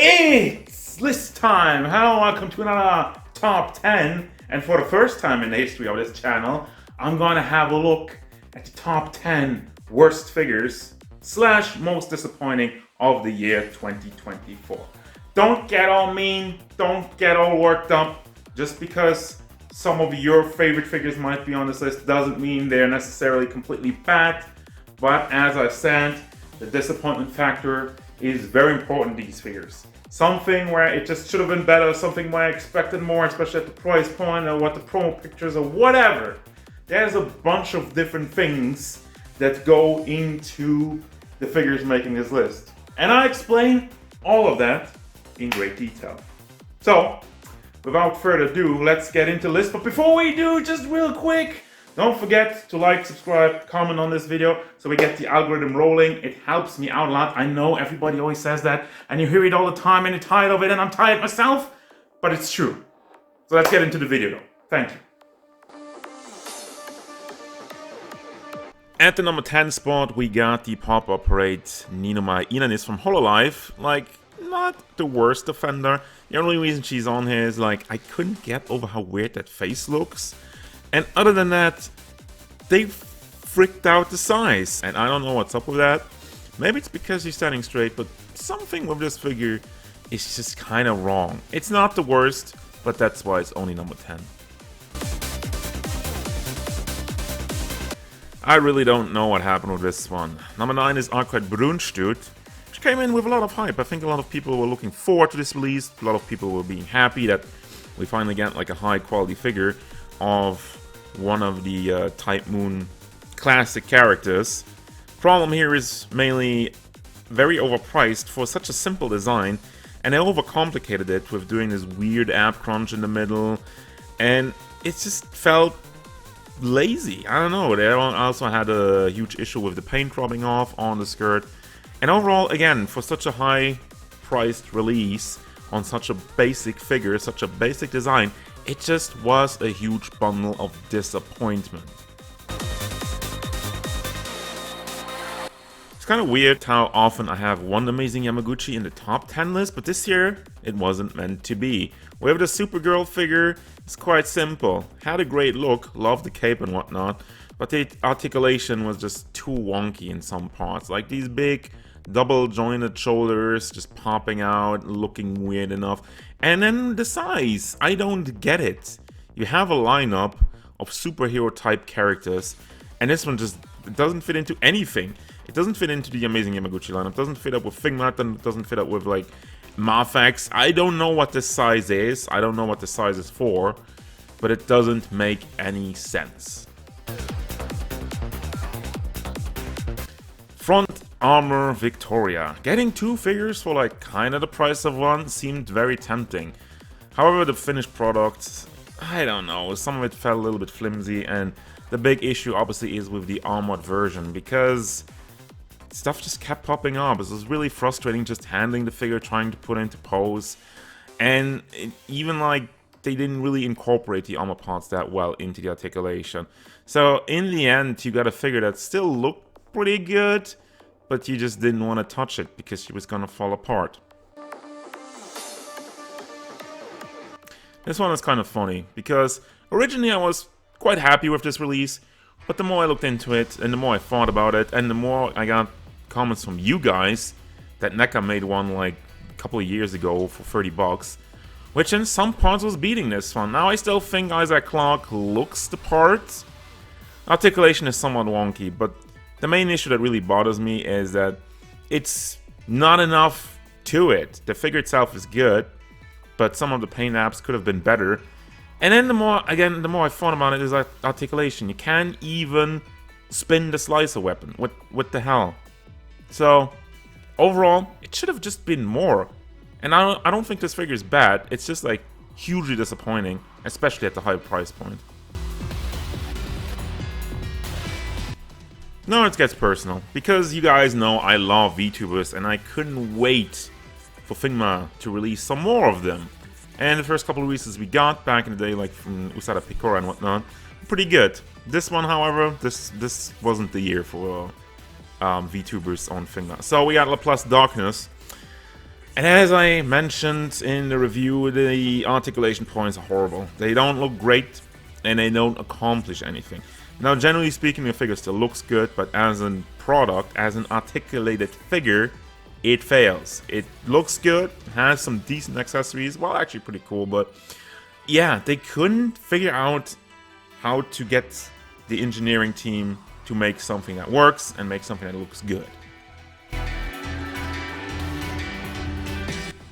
It's list time! Hello, welcome to another top 10. And for the first time in the history of this channel, I'm gonna have a look at the top 10 worst figures / most disappointing of the year 2024. Don't get all mean, don't get all worked up. Just because some of your favorite figures might be on this list doesn't mean they're necessarily completely bad. But as I said, the disappointment factor is very important in these figures. Something where it just should have been better, something where I expected more, especially at the price point or what the promo pictures or whatever. There's a bunch of different things that go into the figures making this list. And I explain all of that in great detail. So, without further ado, let's get into the list. But before we do, just real quick, don't forget to like, subscribe, comment on this video so we get the algorithm rolling. It helps me out a lot. I know everybody always says that and you hear it all the time and you're tired of it and I'm tired myself, but it's true. So let's get into the video though. Thank you. At the number 10 spot, we got the pop-up parade Ninomai Inanis from Hololive. Like, not the worst offender. The only reason she's on here is like, I couldn't get over how weird that face looks. And other than that, they freaked out the size. And I don't know what's up with that. Maybe it's because she's standing straight, but something with this figure is just kind of wrong. It's not the worst, but that's why it's only number 10. I really don't know what happened with this one. Number 9 is Arad Brun, which came in with a lot of hype. I think a lot of people were looking forward to this release. A lot of people were being happy that we finally get like a high quality figure of one of the Type Moon classic characters. Problem here is mainly very overpriced for such a simple design, and they overcomplicated it with doing this weird ab crunch in the middle, and it just felt lazy. I don't know. They also had a huge issue with the paint rubbing off on the skirt, and overall, again, for such a high priced release on such a basic figure, such a basic design, it just was a huge bundle of disappointment. It's kind of weird how often I have one amazing Yamaguchi in the top 10 list, but this year it wasn't meant to be. With the Supergirl figure, it's quite simple. Had a great look, loved the cape and whatnot, but the articulation was just too wonky in some parts. Like these big double jointed shoulders just popping out, looking weird enough. And then the size, I don't get it. You have a lineup of superhero type characters, and this one just doesn't fit into anything. It doesn't fit into the amazing Yamaguchi lineup, doesn't fit up with Figma, and doesn't fit up with like Mafex. I don't know what this size is, I don't know what the size is for, but it doesn't make any sense. Front Armor Victoria. Getting two figures for like kinda the price of one seemed very tempting. However, the finished product, I don't know, some of it felt a little bit flimsy, and the big issue obviously is with the armored version because stuff just kept popping up. It was really frustrating just handling the figure, trying to put it into pose, and even like they didn't really incorporate the armor parts that well into the articulation. So in the end, you got a figure that still looked pretty good, but you just didn't want to touch it because she was gonna fall apart. This one is kind of funny because originally I was quite happy with this release, but the more I looked into it and the more I thought about it and the more I got comments from you guys that NECA made one like a couple of years ago for 30 bucks, which in some parts was beating this one. Now I still think Isaac Clarke looks the part. Articulation is somewhat wonky, but the main issue that really bothers me is that it's not enough to it. The figure itself is good, but some of the paint apps could have been better. And then the more I thought about it is like articulation. You can't even spin the slicer weapon. What the hell? So overall, it should have just been more. And I don't think this figure is bad. It's just like hugely disappointing, especially at the high price point. Now it gets personal, because you guys know I love Vtubers and I couldn't wait for Figma to release some more of them. And the first couple of releases we got back in the day, like from Usada Picora and whatnot, pretty good. This one, however, this wasn't the year for Vtubers on Figma. So we got Laplace Darkness. And as I mentioned in the review, the articulation points are horrible. They don't look great, and they don't accomplish anything. Now, generally speaking, the figure still looks good, but as a product, as an articulated figure, it fails. It looks good, has some decent accessories, well, actually pretty cool, but yeah, they couldn't figure out how to get the engineering team to make something that works and make something that looks good.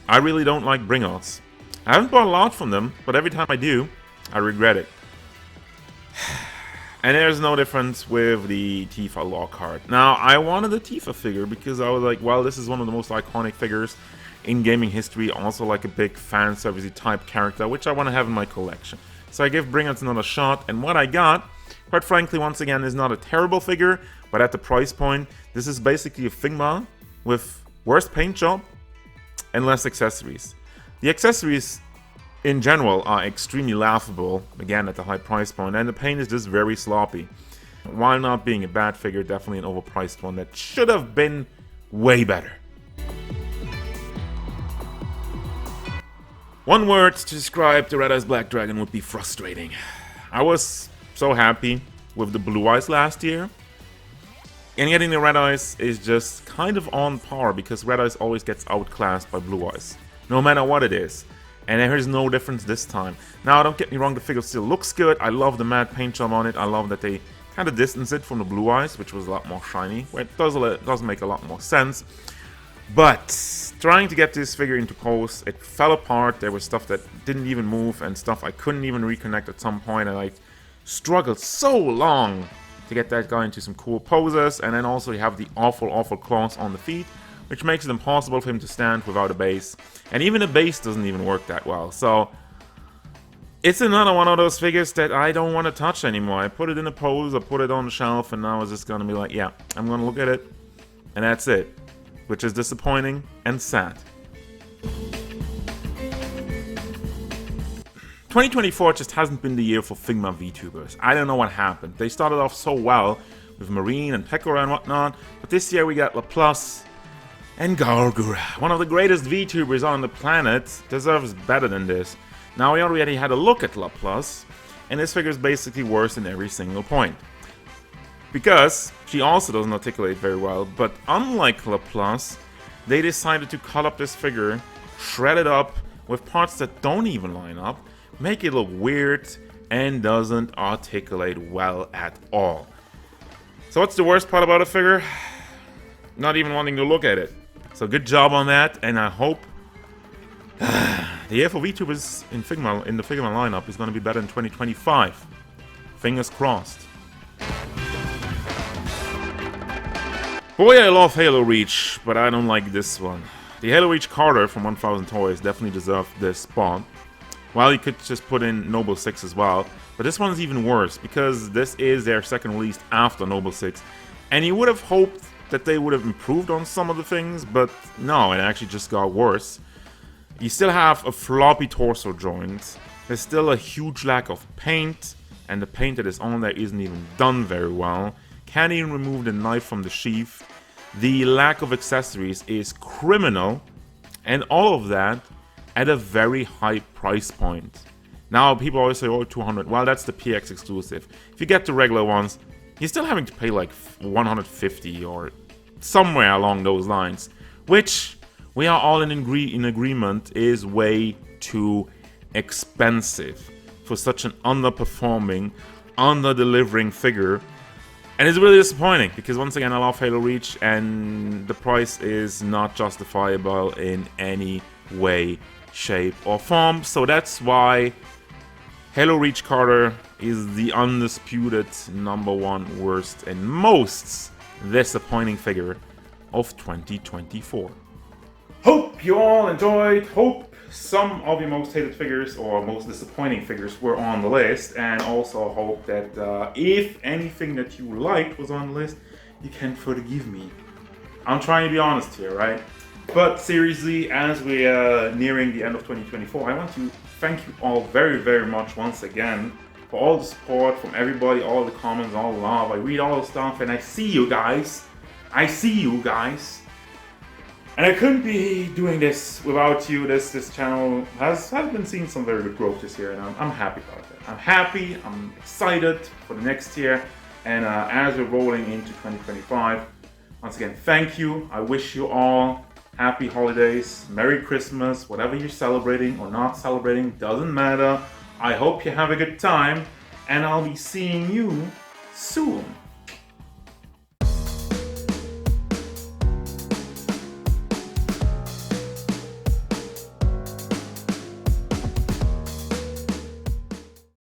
I really don't like bring-outs. I haven't bought a lot from them, but every time I do, I regret it. And there's no difference with the Tifa law card. Now, I wanted the Tifa figure because I was like, well, this is one of the most iconic figures in gaming history. Also like a big fan servicey type character, which I want to have in my collection. So I gave Bring-Outs another shot, and what I got, quite frankly, once again, is not a terrible figure, but at the price point, this is basically a figma with worse paint job and less accessories. The accessories in general are extremely laughable, again at the high price point, and the paint is just very sloppy. While not being a bad figure, definitely an overpriced one that should have been way better. One word to describe the Red Eyes Black Dragon would be frustrating. I was so happy with the Blue Eyes last year, and getting the Red Eyes is just kind of on par because Red Eyes always gets outclassed by Blue Eyes, no matter what it is. And there's no difference this time. Now, don't get me wrong, the figure still looks good. I love the matte paint job on it. I love that they kind of distance it from the Blue Eyes, which was a lot more shiny. Well, it does make a lot more sense. But trying to get this figure into pose, it fell apart. There was stuff that didn't even move and stuff I couldn't even reconnect at some point. And I struggled so long to get that guy into some cool poses. And then also you have the awful claws on the feet, which makes it impossible for him to stand without a base. And even a base doesn't even work that well. So it's another one of those figures that I don't want to touch anymore. I put it in a pose, I put it on the shelf, and now it's just going to be like, yeah, I'm going to look at it, and that's it. Which is disappointing and sad. 2024 just hasn't been the year for Figma Vtubers. I don't know what happened. They started off so well with Marine and Pekora and whatnot, but this year we got Laplace and Lgura. One of the greatest VTubers on the planet deserves better than this. Now, we already had a look at Laplace, and this figure is basically worse in every single point. Because she also doesn't articulate very well, but unlike Laplace, they decided to cut up this figure, shred it up with parts that don't even line up, make it look weird, and doesn't articulate well at all. So what's the worst part about a figure? Not even wanting to look at it. So good job on that, and I hope the year for VTubers in the Figma lineup is going to be better in 2025. Fingers crossed. Boy, I love haloreach, but I don't like this one. The haloreach Carter from 1000 Toys definitely deserved this spot. Well, you could just put in Noble 6 as well, but this one's even worse because this is their second release after Noble 6, and you would have hoped that they would have improved on some of the things, but no, it actually just got worse. You still have a floppy torso joint, there's still a huge lack of paint, and the paint that is on there isn't even done very well. Can't even remove the knife from the sheath. The lack of accessories is criminal, and all of that at a very high price point. Now, people always say, oh, 200, well, that's the PX exclusive. If you get the regular ones, you're still having to pay like 150 or somewhere along those lines, which we are all in agreement is way too expensive for such an underperforming, under-delivering figure. And it's really disappointing because once again I love haloreach and the price is not justifiable in any way, shape or form. So that's why haloreach Carter is the undisputed #1 worst and most disappointing figure of 2024. Hope you all enjoyed. Hope some of your most hated figures or most disappointing figures were on the list, and also hope that if anything that you liked was on the list, you can forgive me. I'm trying to be honest here, right? But seriously, as we are nearing the end of 2024, I want to thank you all very, very much once again for all the support from everybody, all the comments, all the love. I read all the stuff and I see you guys. And I couldn't be doing this without you. This channel has been seeing some very good growth this year, and I'm happy about it. I'm happy, I'm excited for the next year, and as we're rolling into 2025, once again, thank you. I wish you all happy holidays, Merry Christmas, whatever you're celebrating or not celebrating, doesn't matter. I hope you have a good time, and I'll be seeing you soon.